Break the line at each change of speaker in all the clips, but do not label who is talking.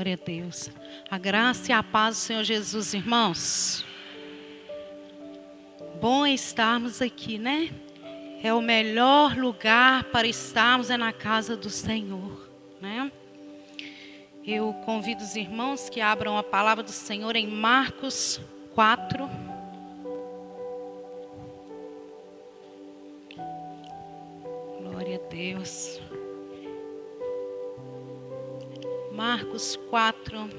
Glória a Deus. A graça e a paz do Senhor Jesus, irmãos. Bom estarmos aqui, né? É o melhor lugar para estarmos na casa do Senhor, né? Eu convido os irmãos que abram a palavra do Senhor em Marcos 4. Glória a Deus. Marcos 4,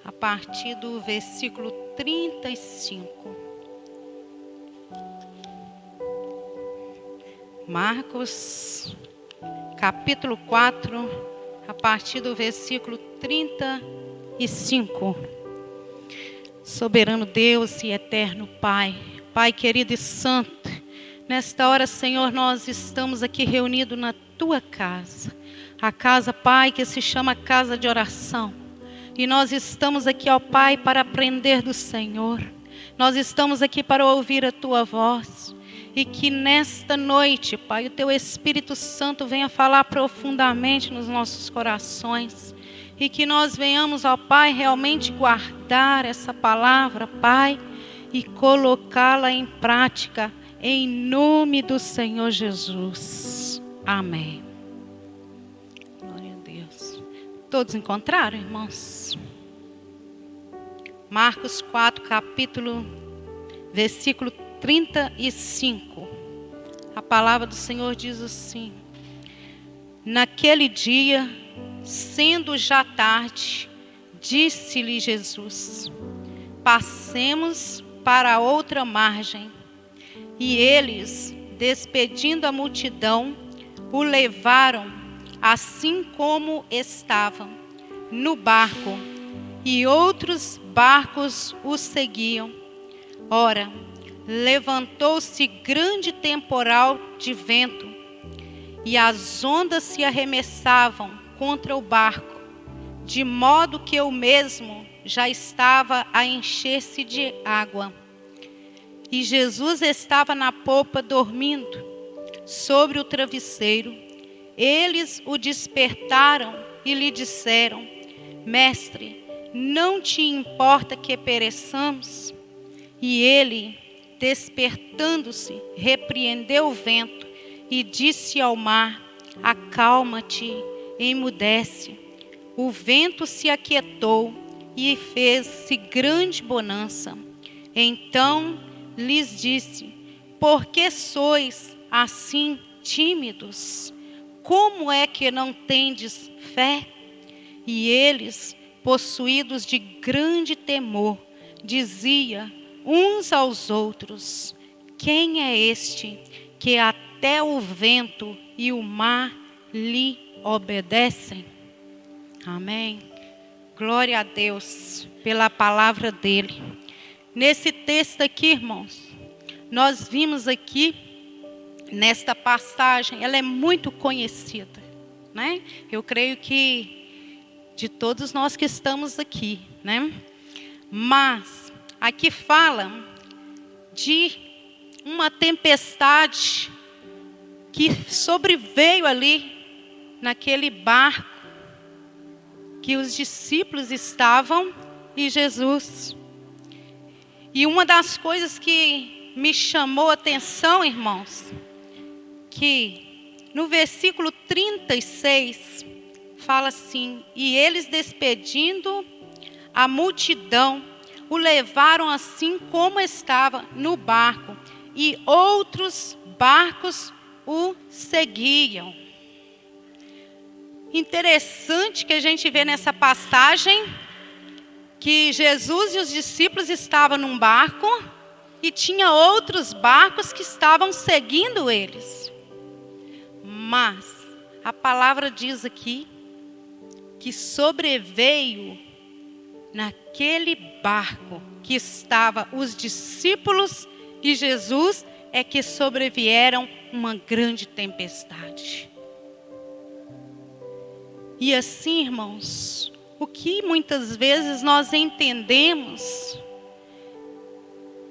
a partir do versículo 35. Marcos, capítulo 4, a partir do versículo 35. Soberano Deus e eterno Pai, Pai querido e santo, nesta hora, Senhor, nós estamos aqui reunidos na Tua casa. A casa, Pai, que se chama casa de oração. E nós estamos aqui, ó Pai, para aprender do Senhor. Nós estamos aqui para ouvir a Tua voz. E que nesta noite, Pai, o Teu Espírito Santo venha falar profundamente nos nossos corações. E que nós venhamos, ó Pai, realmente guardar essa palavra, Pai, e colocá-la em prática, em nome do Senhor Jesus. Amém. Glória a Deus. Todos encontraram, irmãos? Marcos 4, versículo 35. A palavra do Senhor diz assim: Naquele dia, sendo já tarde, disse-lhe Jesus: Passemos para a outra margem. E eles, despedindo a multidão, o levaram assim como estava, no barco, e outros barcos o seguiam. Ora, levantou-se grande temporal de vento, e as ondas se arremessavam contra o barco, de modo que o mesmo já estava a encher-se de água. E Jesus estava na popa dormindo, sobre o travesseiro. Eles o despertaram e lhe disseram: Mestre, não te importa que pereçamos? E ele, despertando-se, repreendeu o vento e disse ao mar: Acalma-te, emudece. O vento se aquietou e fez-se grande bonança. Então lhes disse: Por que sois assim tímidos? Como é que não tendes fé? E eles, possuídos de grande temor, diziam uns aos outros: Quem é este que até o vento e o mar lhe obedecem? Amém. Glória a Deus pela palavra dele. Nesse texto aqui, irmãos, nós vimos aqui, nesta passagem, ela é muito conhecida, né? Eu creio que de todos nós que estamos aqui, né? Mas aqui fala de uma tempestade que sobreveio ali naquele barco que os discípulos estavam e Jesus. E uma das coisas que me chamou a atenção, irmãos, que no versículo 36 fala assim: E eles, despedindo a multidão, o levaram assim como estava no barco, e outros barcos o seguiam. Interessante que a gente vê nessa passagem que Jesus e os discípulos estavam num barco e tinha outros barcos que estavam seguindo eles. Mas a palavra diz aqui que sobreveio naquele barco que estava os discípulos e Jesus, é que sobrevieram uma grande tempestade. E assim, irmãos, o que muitas vezes nós entendemos,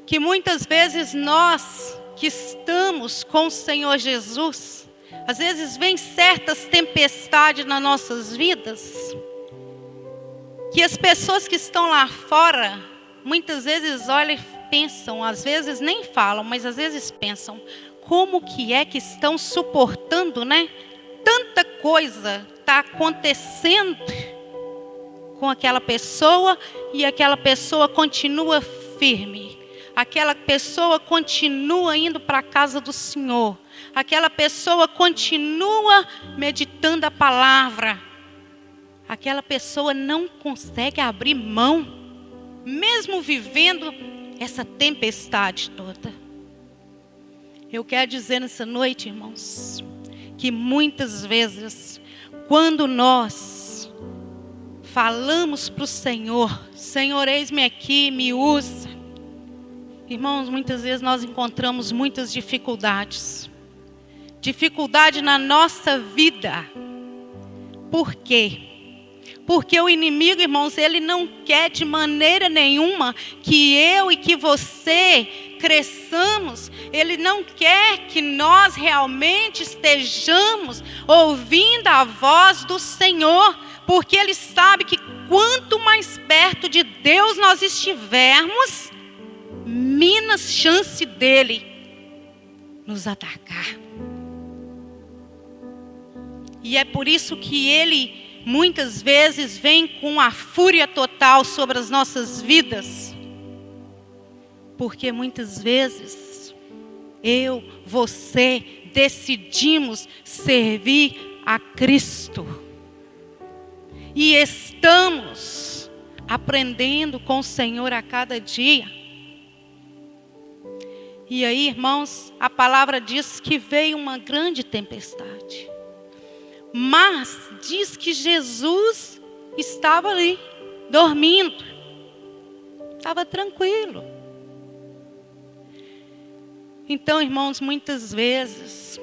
que muitas vezes nós que estamos com o Senhor Jesus, às vezes vem certas tempestades nas nossas vidas, que as pessoas que estão lá fora, muitas vezes olham e pensam, às vezes nem falam, mas às vezes pensam, como que é que estão suportando, né? Tanta coisa está acontecendo com aquela pessoa e aquela pessoa continua firme. Aquela pessoa continua indo para a casa do Senhor. Aquela pessoa continua meditando a palavra. Aquela pessoa não consegue abrir mão, mesmo vivendo essa tempestade toda. Eu quero dizer nessa noite, irmãos, que muitas vezes, quando nós falamos para o Senhor, Senhor, eis-me aqui, me usa. Irmãos, muitas vezes nós encontramos muitas dificuldades. Dificuldade na nossa vida. Por quê? Porque o inimigo, irmãos, ele não quer de maneira nenhuma que eu e que você cresçamos. Ele não quer que nós realmente estejamos ouvindo a voz do Senhor. Porque ele sabe que quanto mais perto de Deus nós estivermos, menos chance dele nos atacar. E é por isso que ele muitas vezes vem com a fúria total sobre as nossas vidas. Porque muitas vezes eu, você decidimos servir a Cristo. E estamos aprendendo com o Senhor a cada dia. E aí, irmãos, a palavra diz que veio uma grande tempestade. Mas diz que Jesus estava ali, dormindo. Estava tranquilo. Então, irmãos, muitas vezes,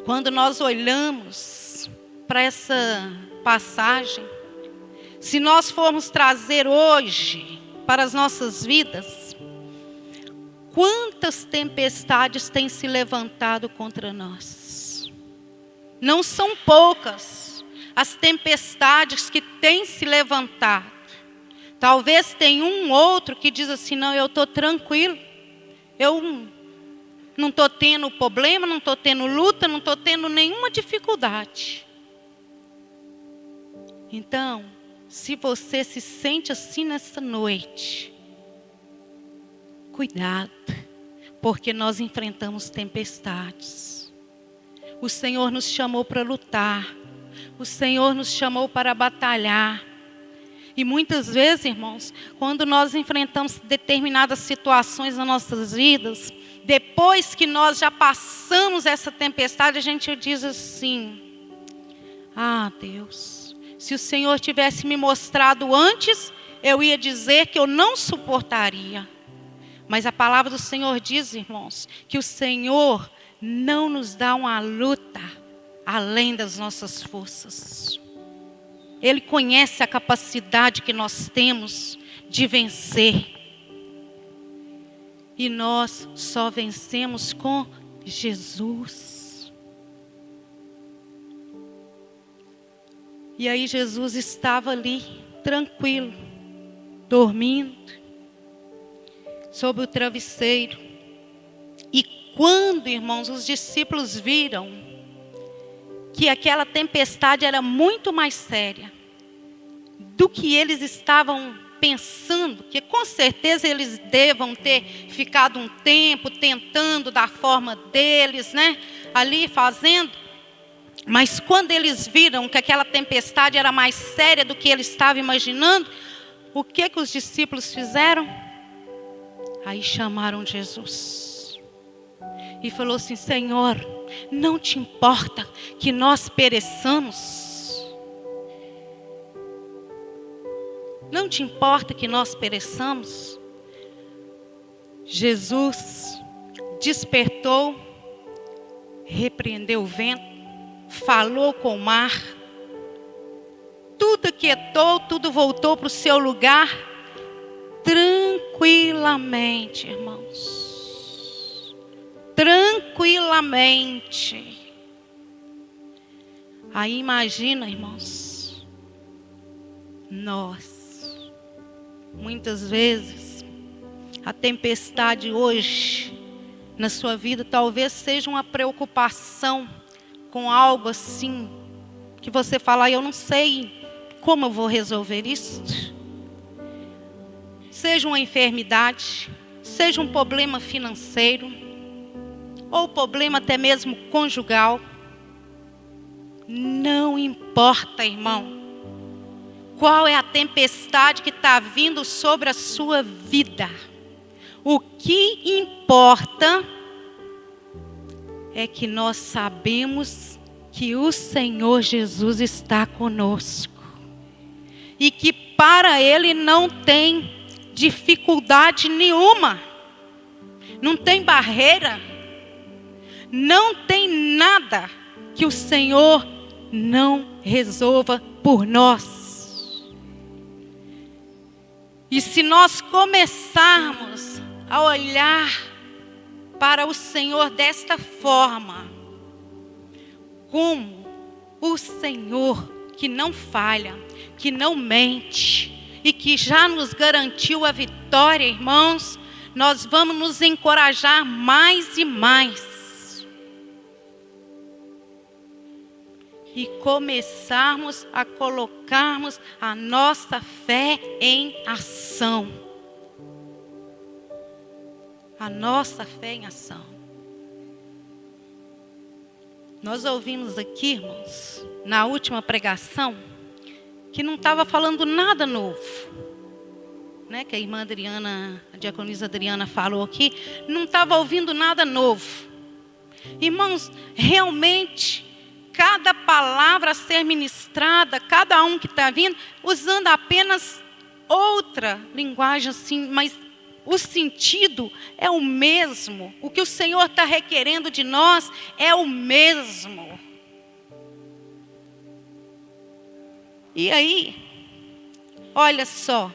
quando nós olhamos para essa passagem, se nós formos trazer hoje para as nossas vidas, quantas tempestades têm se levantado contra nós? Não são poucas as tempestades que têm se levantado. Talvez tenha um outro que diz assim, não, eu estou tranquilo. Eu não estou tendo problema, não estou tendo luta, não estou tendo nenhuma dificuldade. Então, se você se sente assim nessa noite, cuidado, porque nós enfrentamos tempestades. O Senhor nos chamou para lutar. O Senhor nos chamou para batalhar. E muitas vezes, irmãos, quando nós enfrentamos determinadas situações nas nossas vidas, depois que nós já passamos essa tempestade, a gente diz assim, ah, Deus, se o Senhor tivesse me mostrado antes, eu ia dizer que eu não suportaria. Mas a palavra do Senhor diz, irmãos, que o Senhor não nos dá uma luta além das nossas forças. Ele conhece a capacidade que nós temos de vencer. E nós só vencemos com Jesus. E aí Jesus estava ali, tranquilo, dormindo, sobre o travesseiro. E quando, irmãos, os discípulos viram que aquela tempestade era muito mais séria do que eles estavam pensando, que com certeza eles devam ter ficado um tempo tentando da forma deles, né? Ali fazendo. Mas quando eles viram que aquela tempestade era mais séria do que eles estavam imaginando, o que os discípulos fizeram? Aí chamaram Jesus e falou assim, Senhor, não te importa que nós pereçamos? Não te importa que nós pereçamos? Jesus despertou, repreendeu o vento, falou com o mar, tudo aquietou, tudo voltou para o seu lugar, tranquilamente, irmãos. Tranquilamente. Aí imagina, irmãos, nós. Muitas vezes, a tempestade hoje, na sua vida, talvez seja uma preocupação com algo assim, que você fala, eu não sei como eu vou resolver isso. Seja uma enfermidade, seja um problema financeiro, ou problema até mesmo conjugal. Não importa, irmão, qual é a tempestade que está vindo sobre a sua vida. O que importa é que nós sabemos que o Senhor Jesus está conosco. E que para Ele não tem dificuldade nenhuma. Não tem barreira. Não tem nada que o Senhor não resolva por nós. E se nós começarmos a olhar para o Senhor desta forma, como o Senhor que não falha, que não mente e que já nos garantiu a vitória, irmãos, nós vamos nos encorajar mais e mais. E começarmos a colocarmos a nossa fé em ação. A nossa fé em ação. Nós ouvimos aqui, irmãos, na última pregação, que não estava falando nada novo. Né? Que a irmã Adriana, a diaconisa Adriana falou aqui, não estava ouvindo nada novo. Irmãos, realmente, cada palavra a ser ministrada, cada um que está vindo, usando apenas outra linguagem assim, mas o sentido é o mesmo. O que o Senhor está requerendo de nós é o mesmo. E aí, olha só,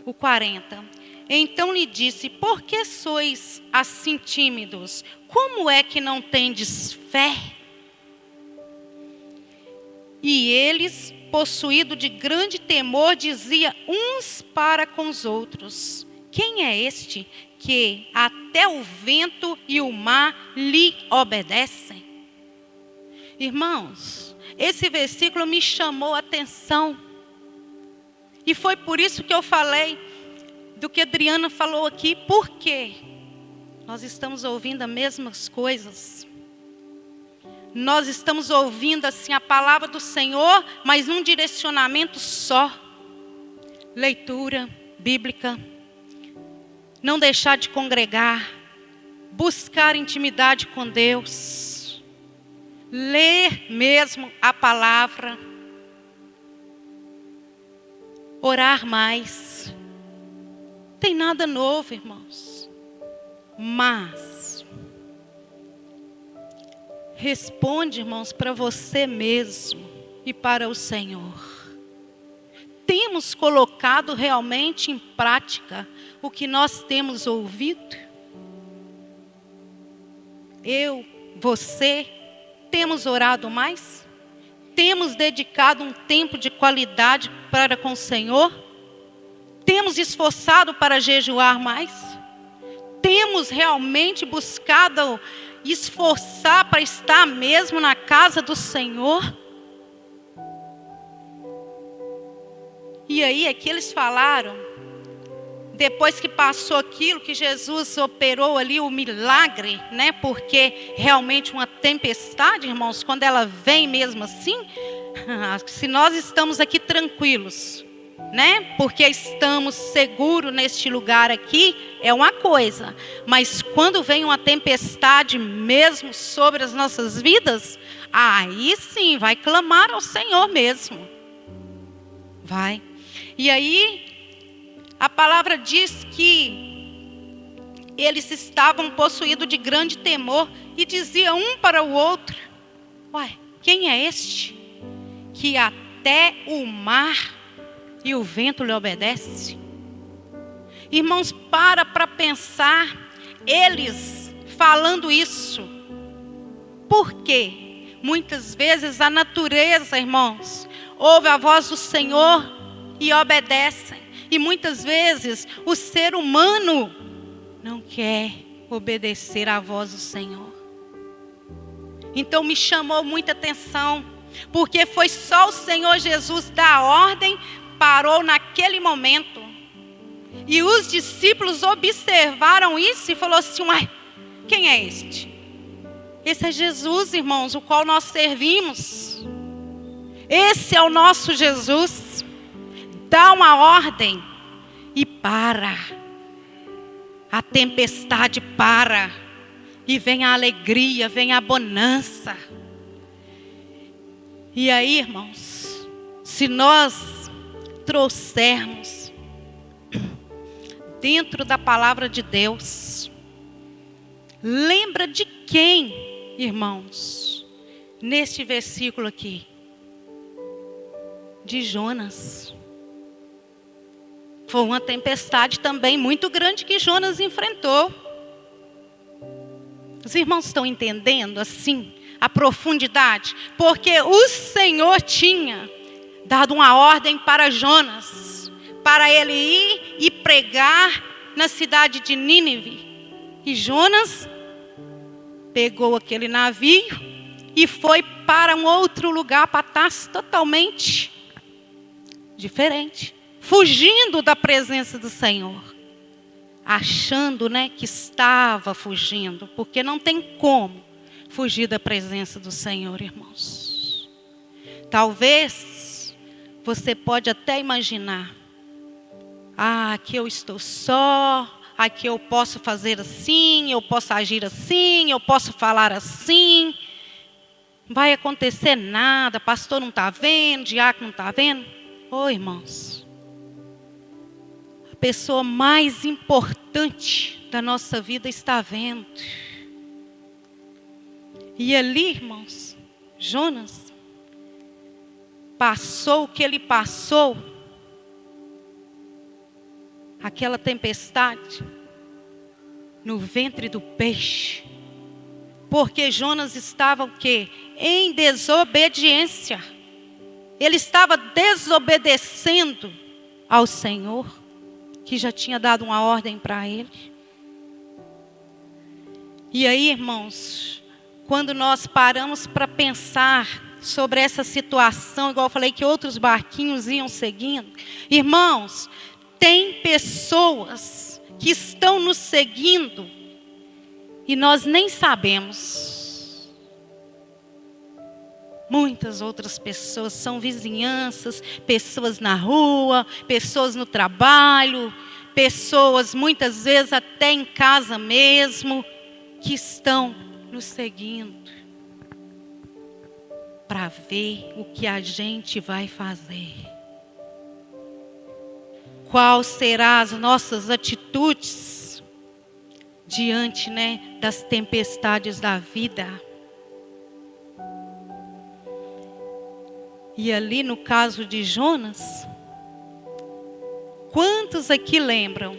o 40. Então lhe disse, por que sois assim tímidos? Como é que não tendes fé? E eles, possuídos de grande temor, diziam uns para com os outros, quem é este que até o vento e o mar lhe obedecem? Irmãos, esse versículo me chamou a atenção. E foi por isso que eu falei do que a Adriana falou aqui. Por quê? Nós estamos ouvindo as mesmas coisas. Nós estamos ouvindo assim a palavra do Senhor, mas num direcionamento só. Leitura bíblica. Não deixar de congregar. Buscar intimidade com Deus. Ler mesmo a palavra. Orar mais. Não tem nada novo, irmãos. Mas responde, irmãos, para você mesmo e para o Senhor. Temos colocado realmente em prática o que nós temos ouvido? Eu, você, temos orado mais? Temos dedicado um tempo de qualidade para com o Senhor? Temos esforçado para jejuar mais? Temos realmente buscado esforçar para estar mesmo na casa do Senhor? E aí aqui eles falaram, depois que passou aquilo, que Jesus operou ali o milagre, né? Porque realmente uma tempestade, irmãos, quando ela vem mesmo assim, se nós estamos aqui tranquilos, né? Porque estamos seguros neste lugar aqui, é uma coisa. Mas quando vem uma tempestade mesmo sobre as nossas vidas, aí sim, vai clamar ao Senhor mesmo. Vai. E aí, a palavra diz que eles estavam possuídos de grande temor e diziam um para o outro, uai, quem é este que até o mar e o vento lhe obedece? Irmãos, para pensar, eles falando isso. Por quê? Muitas vezes a natureza, irmãos, ouvem a voz do Senhor e obedecem. E muitas vezes o ser humano não quer obedecer à voz do Senhor. Então me chamou muita atenção, porque foi só o Senhor Jesus dar a ordem, parou naquele momento. E os discípulos observaram isso e falaram assim: uai, quem é este? Esse é Jesus, irmãos, o qual nós servimos. Esse é o nosso Jesus. Dá uma ordem e para. A tempestade para. E vem a alegria, vem a bonança. E aí, irmãos, se nós trouxermos dentro da palavra de Deus, lembra de quem, irmãos, neste versículo aqui? De Jonas. Foi uma tempestade também muito grande que Jonas enfrentou. Os irmãos estão entendendo assim a profundidade? Porque o Senhor tinha dado uma ordem para Jonas, para ele ir e pregar na cidade de Nínive. E Jonas pegou aquele navio e foi para um outro lugar, para Tarso, totalmente diferente, fugindo da presença do Senhor. Achando, que estava fugindo, porque não tem como fugir da presença do Senhor, irmãos. Talvez você pode até imaginar: aqui eu estou só, aqui eu posso fazer assim, eu posso agir assim, eu posso falar assim. Não vai acontecer nada, pastor não está vendo, diácono não está vendo. Ô, irmãos, a pessoa mais importante da nossa vida está vendo. E ali, irmãos, Jonas passou o que ele passou, aquela tempestade, no ventre do peixe, porque Jonas estava o quê? Em desobediência. Ele estava desobedecendo ao Senhor, que já tinha dado uma ordem para ele. E aí, irmãos, quando nós paramos para pensar sobre essa situação, igual eu falei que outros barquinhos iam seguindo, irmãos, tem pessoas que estão nos seguindo e nós nem sabemos. Muitas outras pessoas são vizinhanças, pessoas na rua, pessoas no trabalho, pessoas muitas vezes até em casa mesmo, que estão nos seguindo para ver o que a gente vai fazer. Qual serão as nossas atitudes diante, das tempestades da vida? E ali no caso de Jonas, quantos aqui lembram,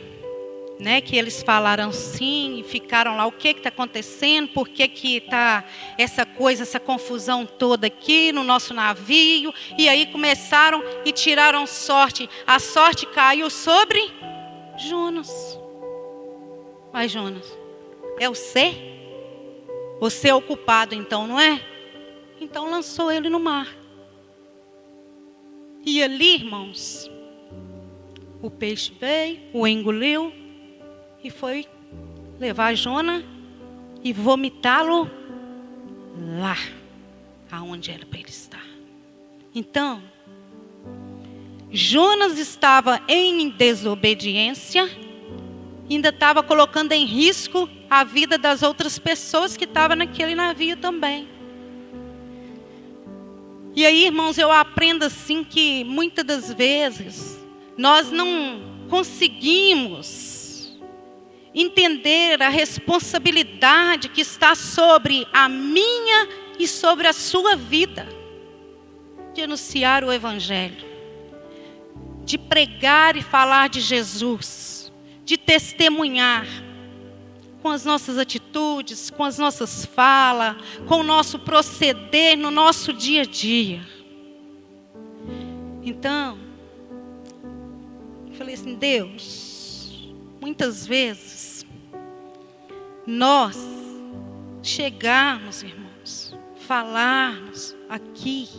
que eles falaram sim e ficaram lá, o que está acontecendo, por que está essa coisa, essa confusão toda aqui no nosso navio, e aí começaram e tiraram sorte, a sorte caiu sobre Jonas. Mas Jonas, é você é o culpado então, não é? Então lançou ele no mar. E ali, irmãos, o peixe veio, o engoliu e foi levar Jonas e vomitá-lo lá, aonde era para ele estar. Então, Jonas estava em desobediência, ainda estava colocando em risco a vida das outras pessoas que estavam naquele navio também. E aí, irmãos, eu aprendo assim que muitas das vezes nós não conseguimos entender a responsabilidade que está sobre a minha e sobre a sua vida, de anunciar o Evangelho, de pregar e falar de Jesus, de testemunhar com as nossas atitudes, com as nossas falas, com o nosso proceder no nosso dia a dia. Então, eu falei assim, Deus, muitas vezes, nós chegarmos, irmãos, falarmos aqui,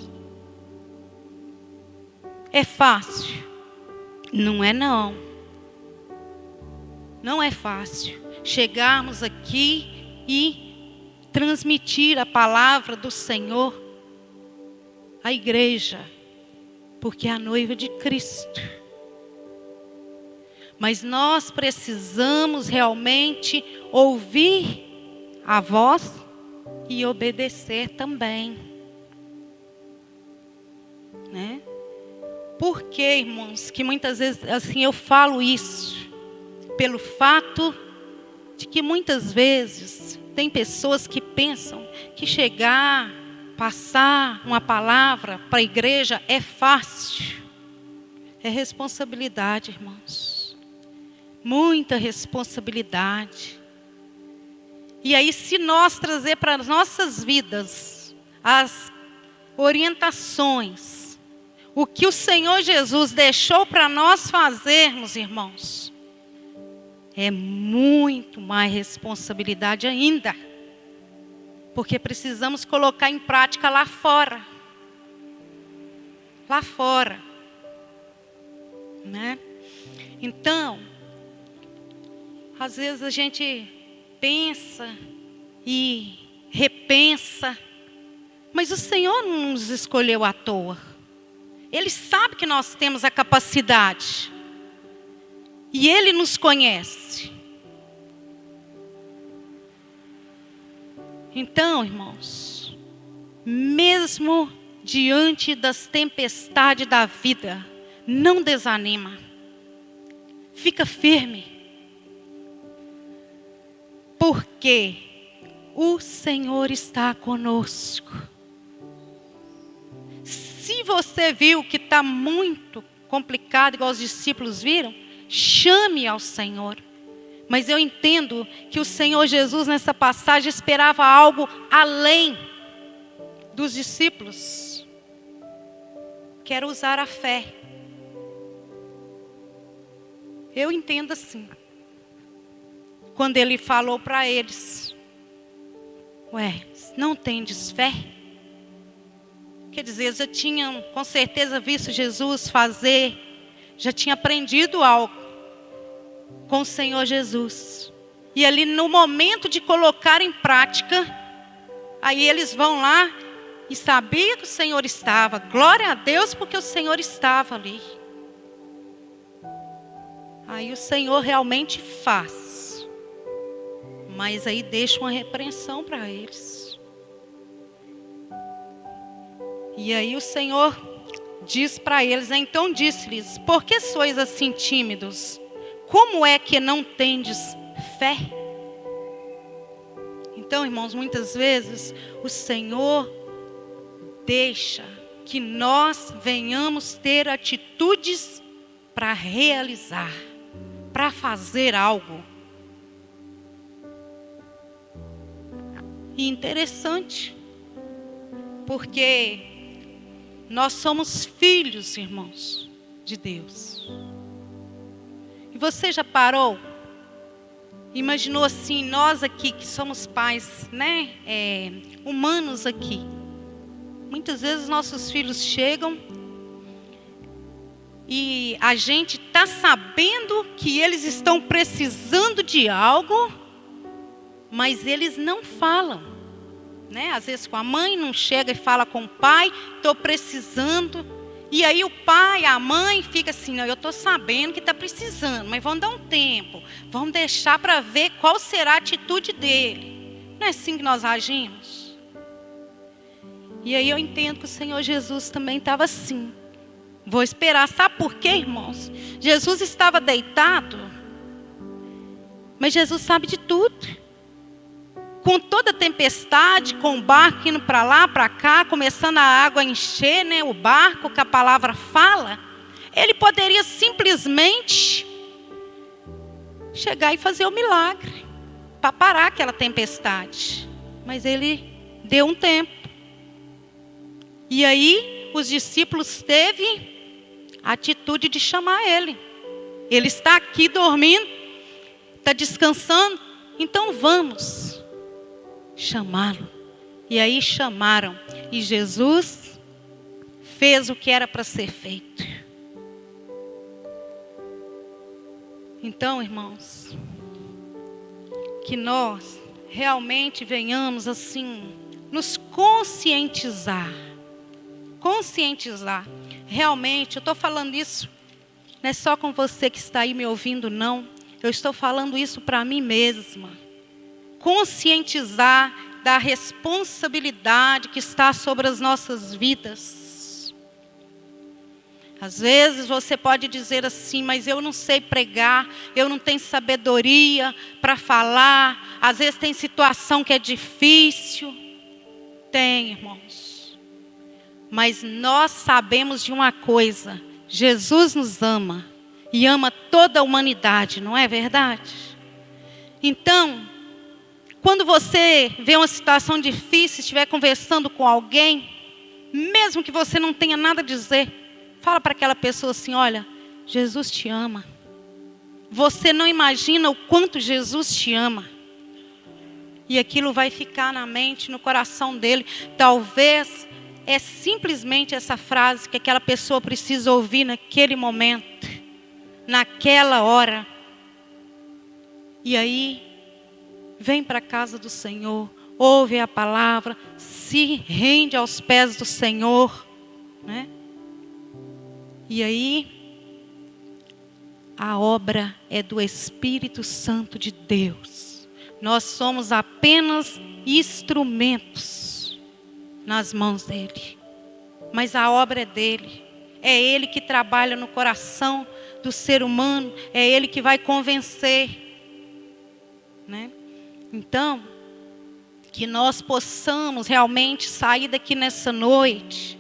é fácil? Não é não. Não é fácil chegarmos aqui e transmitir a palavra do Senhor à igreja, porque é a noiva de Cristo. Mas nós precisamos realmente ouvir a voz e obedecer também, né? Por que, irmãos, que muitas vezes assim eu falo isso? Pelo fato de que muitas vezes tem pessoas que pensam que chegar, passar uma palavra para a igreja é fácil. É responsabilidade, irmãos. Muita responsabilidade. E aí, se nós trazer para as nossas vidas as orientações, o que o Senhor Jesus deixou para nós fazermos, irmãos, é muito mais responsabilidade ainda. Porque precisamos colocar em prática lá fora. Lá fora. Né? Então, às vezes a gente pensa e repensa, mas o Senhor não nos escolheu à toa. Ele sabe que nós temos a capacidade. E Ele nos conhece. Então, irmãos, mesmo diante das tempestades da vida, não desanima. Fica firme. Porque o Senhor está conosco. Se você viu que está muito complicado, igual os discípulos viram, chame ao Senhor. Mas eu entendo que o Senhor Jesus nessa passagem esperava algo além dos discípulos. Quer usar a fé. Eu entendo assim. Quando Ele falou para eles, não tendes fé? Quer dizer, já tinham com certeza visto Jesus fazer, já tinha aprendido algo com o Senhor Jesus. E ali no momento de colocar em prática, aí eles vão lá e sabia que o Senhor estava. Glória a Deus porque o Senhor estava ali. Aí o Senhor realmente faz. Mas aí deixa uma repreensão para eles. E aí o Senhor diz para eles, então disse-lhes, por que sois assim tímidos? Como é que não tendes fé? Então, irmãos, muitas vezes o Senhor deixa que nós venhamos ter atitudes para realizar, para fazer algo. E interessante, porque nós somos filhos, irmãos, de Deus. E você já parou? Imaginou assim, nós aqui que somos pais, né? Humanos aqui. Muitas vezes nossos filhos chegam e a gente está sabendo que eles estão precisando de algo, mas eles não falam. Né? Às vezes com a mãe não chega e fala com o pai, estou precisando. E aí o pai, a mãe fica assim, não, eu estou sabendo que está precisando, mas vamos dar um tempo. Vamos deixar para ver qual será a atitude dele. Não é assim que nós agimos? E aí eu entendo que o Senhor Jesus também estava assim. Vou esperar, sabe por quê, irmãos? Jesus estava deitado, mas Jesus sabe de tudo. Com toda a tempestade, com o barco indo para lá, para cá, começando a água a encher, né, o barco que a palavra fala, Ele poderia simplesmente chegar e fazer o milagre, para parar aquela tempestade. Mas Ele deu um tempo. E aí os discípulos teve a atitude de chamar ele. Ele está aqui dormindo, está descansando, então vamos chamá-lo. E aí chamaram, e Jesus fez o que era para ser feito. Então, irmãos, que nós realmente venhamos assim, nos conscientizar. Realmente, eu estou falando isso, não é só com você que está aí me ouvindo, não. Eu estou falando isso para mim mesma. Conscientizar da responsabilidade que está sobre as nossas vidas. Às vezes você pode dizer assim, mas eu não sei pregar, eu não tenho sabedoria para falar. Às vezes tem situação que é difícil. Tem, irmãos. Mas nós sabemos de uma coisa: Jesus nos ama e ama toda a humanidade, não é verdade? Então, quando você vê uma situação difícil, estiver conversando com alguém, mesmo que você não tenha nada a dizer, fala para aquela pessoa assim: olha, Jesus te ama. Você não imagina o quanto Jesus te ama. E aquilo vai ficar na mente, no coração dele. Talvez é simplesmente essa frase que aquela pessoa precisa ouvir naquele momento, naquela hora. E aí, vem para a casa do Senhor, ouve a palavra, se rende aos pés do Senhor, né? E aí, a obra é do Espírito Santo de Deus. Nós somos apenas instrumentos nas mãos dele. Mas a obra é dele. É ele que trabalha no coração do ser humano. É ele que vai convencer, né? Então, que nós possamos realmente sair daqui nessa noite,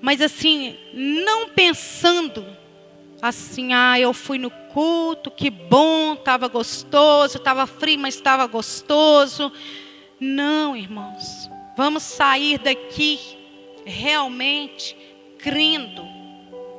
mas assim, não pensando assim: eu fui no culto, que bom, estava gostoso, estava frio, mas estava gostoso. Não, irmãos, vamos sair daqui realmente crendo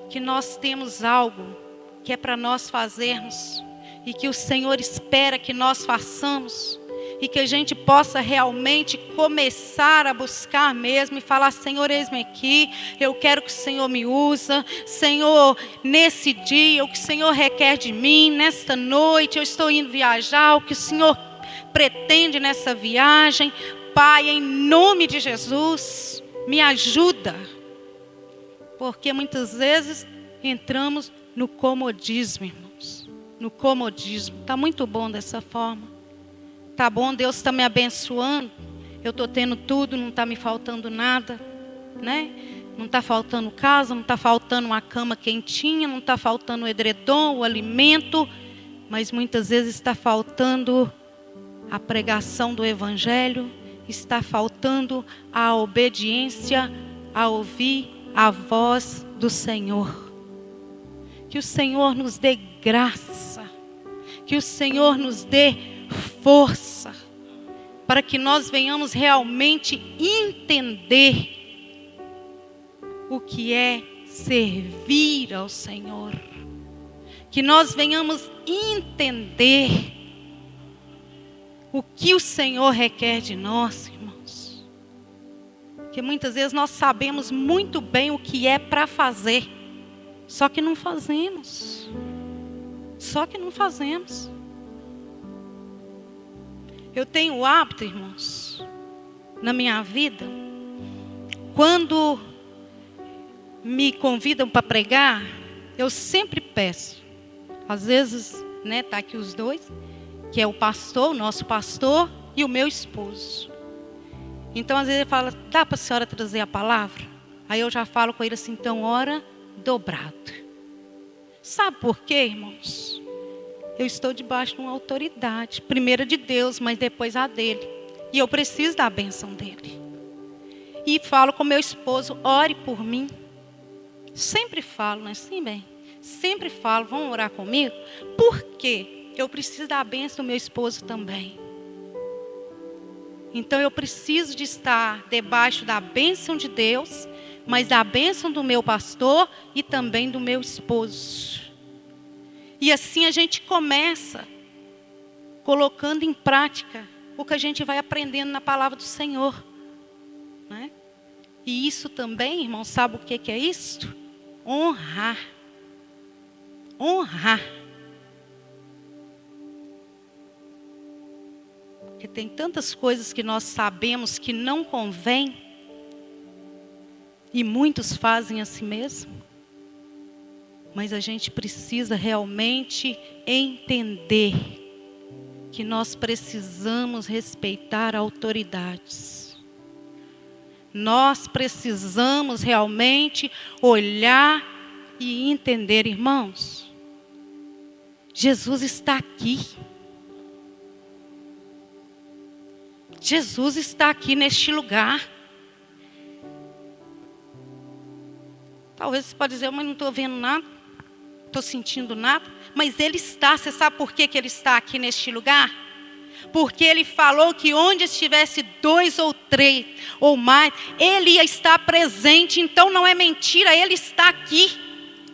que nós temos algo que é para nós fazermos e que o Senhor espera que nós façamos. E que a gente possa realmente começar a buscar mesmo e falar: Senhor, eis-me aqui, eu quero que o Senhor me usa. Senhor, nesse dia, o que o Senhor requer de mim, nesta noite, eu estou indo viajar, o que o Senhor pretende nessa viagem. Pai, em nome de Jesus, me ajuda. Porque muitas vezes entramos no comodismo, irmãos. No comodismo. Está muito bom dessa forma. Tá bom, Deus está me abençoando, eu estou tendo tudo, não está me faltando nada, né? Não está faltando casa, não está faltando uma cama quentinha, não está faltando o edredom, o alimento, mas muitas vezes está faltando a pregação do Evangelho, está faltando a obediência a ouvir a voz do Senhor. Que o Senhor nos dê graça, que o Senhor nos dê força, para que nós venhamos realmente entender o que é servir ao Senhor. Que nós venhamos entender o que o Senhor requer de nós, irmãos. Porque muitas vezes nós sabemos muito bem o que é para fazer, só que não fazemos. Eu tenho o hábito, irmãos, na minha vida, quando me convidam para pregar, eu sempre peço. Às vezes, né, tá aqui os dois, que é o pastor, o nosso pastor, e o meu esposo. Então, às vezes ele fala: dá para a senhora trazer a palavra? Aí eu já falo com ele assim: então, ora dobrado. Sabe por quê, irmãos? Eu estou debaixo de uma autoridade, primeiro de Deus, mas depois a dele. E eu preciso da bênção dele. E falo com meu esposo: ore por mim. Sempre falo, não é assim, bem? Sempre falo: vão orar comigo? Por quê? Eu preciso da bênção do meu esposo também. Então eu preciso de estar debaixo da bênção de Deus, mas da bênção do meu pastor e também do meu esposo. E assim a gente começa colocando em prática o que a gente vai aprendendo na palavra do Senhor, né? E isso também, irmão, sabe o que é isso? Honrar. Honrar. Porque tem tantas coisas que nós sabemos que não convém, e muitos fazem assim mesmo. Mas a gente precisa realmente entender que nós precisamos respeitar autoridades. Nós precisamos realmente olhar e entender, irmãos. Jesus está aqui. Jesus está aqui neste lugar. Talvez você pode dizer, mas não estou vendo nada, não estou sentindo nada. Mas Ele está, você sabe por que Ele está aqui neste lugar? Porque Ele falou que onde estivesse 2 ou 3 ou mais, Ele ia estar presente. Então não é mentira, Ele está aqui.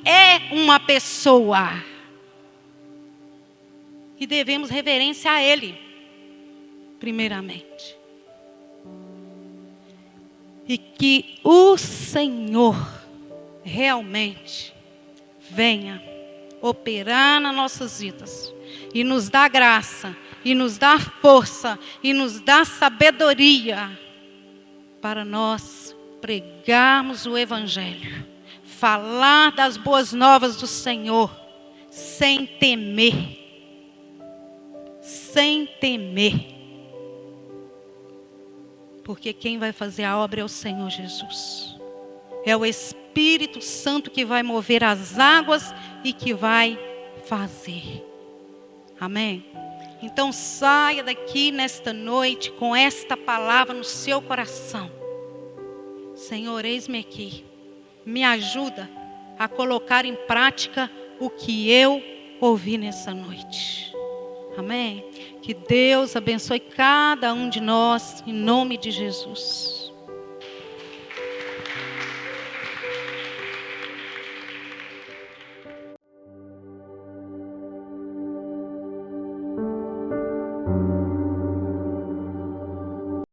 É uma pessoa. E devemos reverência a Ele, primeiramente. E que o Senhor realmente venha operar nas nossas vidas e nos dá graça, e nos dá força, e nos dá sabedoria para nós pregarmos o Evangelho, falar das boas novas do Senhor sem temer. Sem temer. Porque quem vai fazer a obra é o Senhor Jesus. É o Espírito Santo que vai mover as águas e que vai fazer. Amém? Então saia daqui nesta noite com esta palavra no seu coração. Senhor, eis-me aqui. Me ajuda a colocar em prática o que eu ouvi nessa noite. Amém? Que Deus abençoe cada um de nós, em nome de Jesus.